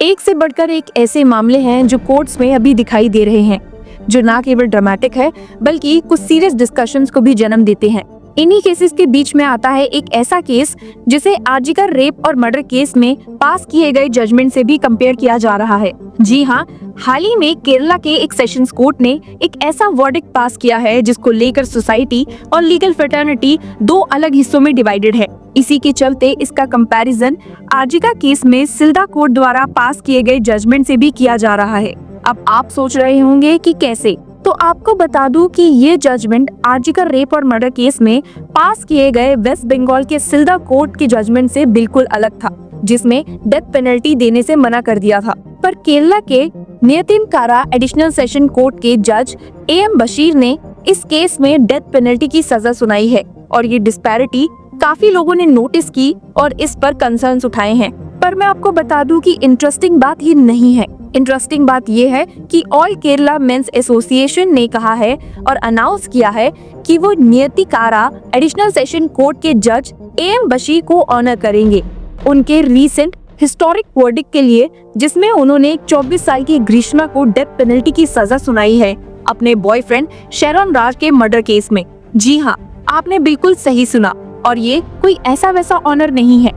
एक से बढ़कर एक ऐसे मामले हैं जो कोर्ट्स में अभी दिखाई दे रहे हैं, जो ना केवल ड्रामेटिक है बल्कि कुछ सीरियस डिस्कशंस को भी जन्म देते हैं। इन्हीं केसेस के बीच में आता है एक ऐसा केस जिसे आर्जिकर रेप और मर्डर केस में पास किए गए जजमेंट से भी कंपेयर किया जा रहा है। जी हाँ, हाल ही में केरला के एक सेशंस कोर्ट ने एक ऐसा वर्डिक्ट पास किया है जिसको लेकर सोसाइटी और लीगल फ्रेटर्निटी दो अलग हिस्सों में डिवाइडेड है। इसी के चलते इसका कंपैरिजन आर्जिका केस में सिल्दा कोर्ट द्वारा पास किए गए जजमेंट से भी किया जा रहा है। अब आप सोच रहे होंगे कि कैसे, तो आपको बता दूं कि ये जजमेंट आर्जिका रेप और मर्डर केस में पास किए गए वेस्ट बंगाल के सिल्दा कोर्ट के जजमेंट से बिल्कुल अलग था, जिसमें डेथ पेनल्टी देने से मना कर दिया था। पर केरला के नेयतिनकारा एडिशनल सेशन कोर्ट के जज AM बशीर ने इस केस में डेथ पेनल्टी की सजा सुनाई है और ये डिस्पैरिटी काफी लोगों ने नोटिस की और इस पर कंसर्न्स उठाए हैं। पर मैं आपको बता दूं कि इंटरेस्टिंग बात ये नहीं है। इंटरेस्टिंग बात ये है कि ऑल केरला मेंस एसोसिएशन ने कहा है और अनाउंस किया है कि वो नियतिकारा एडिशनल सेशन कोर्ट के जज AM बशीर को ऑनर करेंगे उनके रीसेंट हिस्टोरिक वर्डिक्ट के लिए, जिसमें उन्होंने 24 साल की ग्रीष्मा को डेथ पेनल्टी की सजा सुनाई है अपने बॉयफ्रेंड शेरॉन राज के मर्डर केस में। जी हाँ, आपने बिल्कुल सही सुना, और ये कोई ऐसा वैसा ऑनर नहीं है।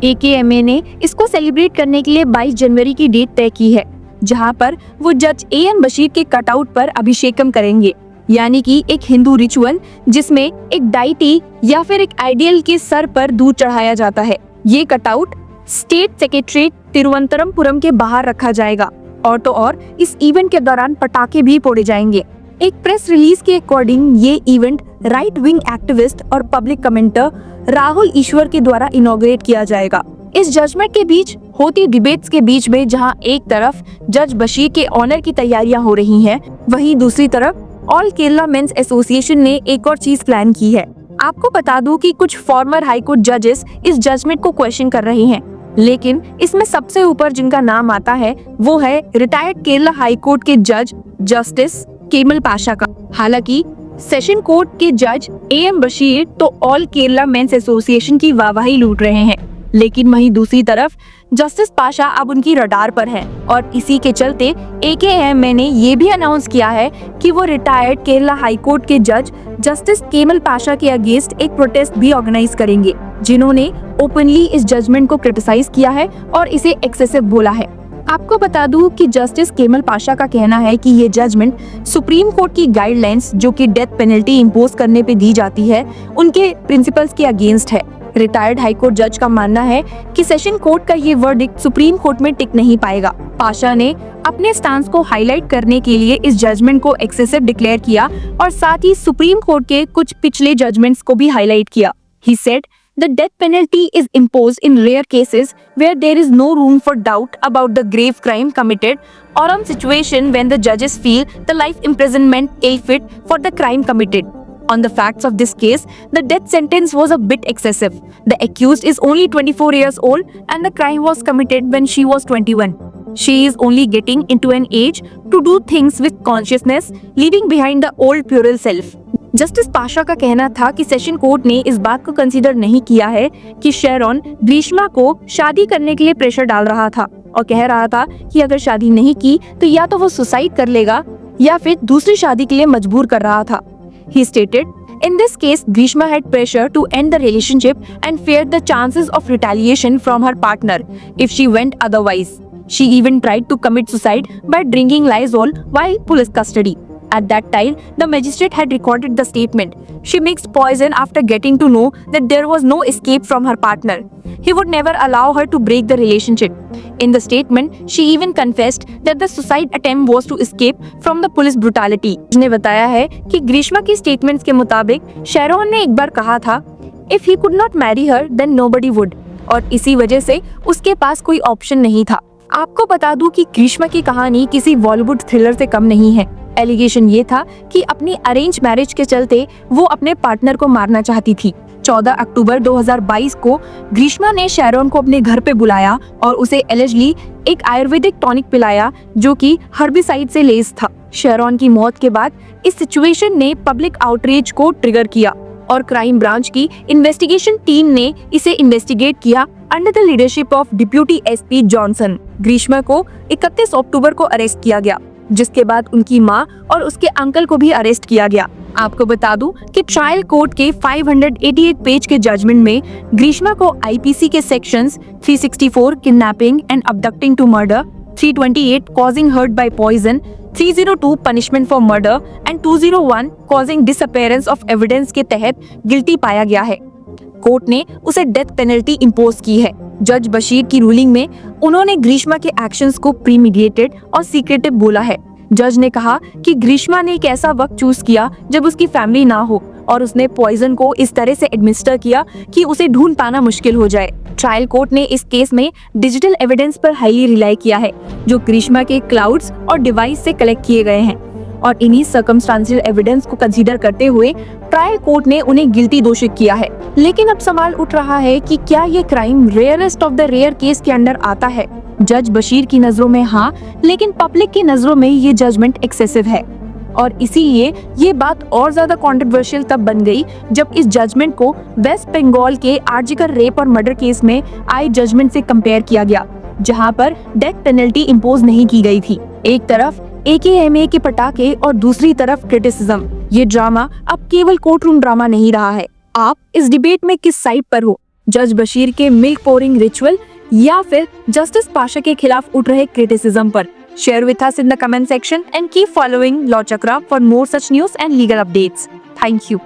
AKMA ने इसको सेलिब्रेट करने के लिए 22 जनवरी की डेट तय की है, जहां पर वो जज AM बशीर के कटआउट पर अभिषेकम करेंगे, यानी कि एक हिंदू रिचुअल जिसमें एक डाइटी या फिर एक आइडियल के सर पर दूध चढ़ाया जाता है। ये कटआउट स्टेट सेक्रेटरीट तिरुवनंतपुरम के बाहर रखा जाएगा, और तो और इस इवेंट के दौरान पटाखे भी फोड़े जाएंगे। एक प्रेस रिलीज के अकॉर्डिंग ये इवेंट राइट विंग एक्टिविस्ट और पब्लिक कमेंटर राहुल ईश्वर के द्वारा इनॉग्रेट किया जाएगा। इस जजमेंट के बीच होती डिबेट्स के बीच में जहां एक तरफ जज बशीर के ऑनर की तैयारियां हो रही हैं, वहीं दूसरी तरफ ऑल केरला मेंस एसोसिएशन ने एक और चीज प्लान की है। आपको बता दूं कि कुछ फॉर्मर हाईकोर्ट जजेस इस जजमेंट को क्वेश्चन कर रहे हैं, लेकिन इसमें सबसे ऊपर जिनका नाम आता है वो है रिटायर्ड केरला हाईकोर्ट के जज जस्टिस केमल पाशा का। हालांकि सेशन कोर्ट के जज AM बशीर तो ऑल केरला मेंस एसोसिएशन की वाहवाही लूट रहे हैं, लेकिन वहीं दूसरी तरफ जस्टिस पाशा अब उनकी रडार पर है, और इसी के चलते AKMA ने ये भी अनाउंस किया है कि वो रिटायर्ड केरला हाईकोर्ट के जज जस्टिस केमल पाशा के अगेंस्ट एक प्रोटेस्ट भी ऑर्गेनाइज करेंगे, जिन्होंने ओपनली इस जजमेंट को क्रिटिसाइज किया है और इसे एक्सेसिव बोला है। आपको बता दूं कि जस्टिस केमल पाशा का कहना है कि ये जजमेंट सुप्रीम कोर्ट की गाइडलाइंस जो कि डेथ पेनल्टी इंपोज करने पे दी जाती है, उनके प्रिंसिपल्स के अगेंस्ट है। रिटायर्ड हाईकोर्ट जज का मानना है कि सेशन कोर्ट का ये वर्डिक्ट सुप्रीम कोर्ट में टिक नहीं पाएगा। पाशा ने अपने स्टांस को हाईलाइट करने के लिए इस जजमेंट को एक्सेसिव डिक्लेयर किया और साथ ही सुप्रीम कोर्ट के कुछ पिछले जजमेंट्स को भी हाईलाइट किया। He said the death penalty is imposed in rare cases where there is no room for doubt about the grave crime committed or on situation when the judges feel the life imprisonment ill fit for the crime committed. On the facts of this case, the death sentence was a bit excessive. The accused is only 24 years old and the crime was committed when she was 21. She is only getting into an age to do things with consciousness, leaving behind the old puerile self. Justice Pasha का कहना था कि session court ने इस बात को consider नहीं किया है कि शेरॉन ग्रीष्मा को शादी करने के लिए प्रेशर डाल रहा था और कह रहा था कि अगर शादी नहीं की तो या तो वो सुसाइड कर लेगा या फिर दूसरी शादी के लिए मजबूर कर रहा था। He stated, in this case, Grishma had pressure to end the relationship and feared the chances of retaliation from her partner if she went otherwise. She even tried to commit suicide by drinking Lysol while police custody. At that time, the magistrate had recorded the statement. She mixed poison after getting to know that there was no escape from her partner. He would never allow her to break the relationship. In the statement, she even confessed that the suicide attempt was to escape from the police brutality. उसने बताया है कि ग्रीष्मा की statements के मुताबिक शेरॉन ने एक बार कहा था, If he could not marry her, then nobody would. और इसी वजह से उसके पास कोई ऑप्शन नहीं था। आपको बता दूं कि ग्रीष्मा की कहानी किसी बॉलीवुड थ्रिलर से कम नहीं है। एलिगेशन ये था कि अपनी अरेंज मैरिज के चलते वो अपने पार्टनर को मारना चाहती थी। 14 अक्टूबर 2022 को ग्रीष्मा ने शेरॉन को अपने घर पे बुलाया और उसे एलिजली एक आयुर्वेदिक टॉनिक पिलाया जो कि हर्बिसाइड से लेस था। शेरॉन की मौत के बाद इस सिचुएशन ने पब्लिक आउटरीच को ट्रिगर किया और क्राइम ब्रांच की इन्वेस्टिगेशन टीम ने इसे इन्वेस्टिगेट किया under the leadership of deputy SP Johnson. Greeshma को 31 अक्टूबर को अरेस्ट किया गया, जिसके बाद उनकी मां और उसके अंकल को भी अरेस्ट किया गया। आपको बता दूं कि ट्रायल कोर्ट के 588 पेज के जजमेंट में ग्रीष्मा को आईपीसी के sections 364 kidnapping and abducting to murder, 328 causing hurt by poison, 302 punishment for murder and 201 causing disappearance of evidence के तहत गिल्टी पाया गया है। कोर्ट ने उसे डेथ पेनल्टी इम्पोज की है। जज बशीर की रूलिंग में उन्होंने ग्रीष्मा के एक्शंस को प्रीमेडिएटेड और सीक्रेटिव बोला है। जज ने कहा कि ग्रीष्मा ने एक ऐसा वक्त चूज किया जब उसकी फैमिली ना हो और उसने पॉइजन को इस तरह से एडमिनिस्टर किया कि उसे ढूंढ पाना मुश्किल हो जाए। ट्रायल कोर्ट ने इस केस में डिजिटल एविडेंस पर हाईली रिलाई किया है, जो ग्रीष्मा के क्लाउड्स और डिवाइस से कलेक्ट किए गए हैं, और इन्हीं सर्कमस्टांशियल एविडेंस को कंसीडर करते हुए ट्रायल कोर्ट ने उन्हें गिल्टी दोषित किया है। लेकिन अब सवाल उठ रहा है कि क्या ये crime rarest of the rare case के अंडर आता है? जज बशीर की नजरों में हाँ, लेकिन पब्लिक की नजरों में ये जजमेंट एक्सेसिव है, और इसीलिए ये बात और ज्यादा कंट्रोवर्शियल तब बन गई जब इस जजमेंट को वेस्ट बंगाल के आर्जिकर रेप और मर्डर केस में आए जजमेंट से कंपेयर किया गया, जहां पर डेथ पेनल्टी इम्पोज नहीं की गई थी। एक तरफ AKMA के पटाखे और दूसरी तरफ क्रिटिसिज्म। ये ड्रामा अब केवल कोर्ट रूम ड्रामा नहीं रहा है। आप इस डिबेट में किस साइड पर हो? जज बशीर के मिल्क पोरिंग रिचुअल या फिर जस्टिस पाशा के खिलाफ उठ रहे क्रिटिसिज्म पर? Share with us in the comment section and keep following Law Chakra for more such news and legal updates. Thank you.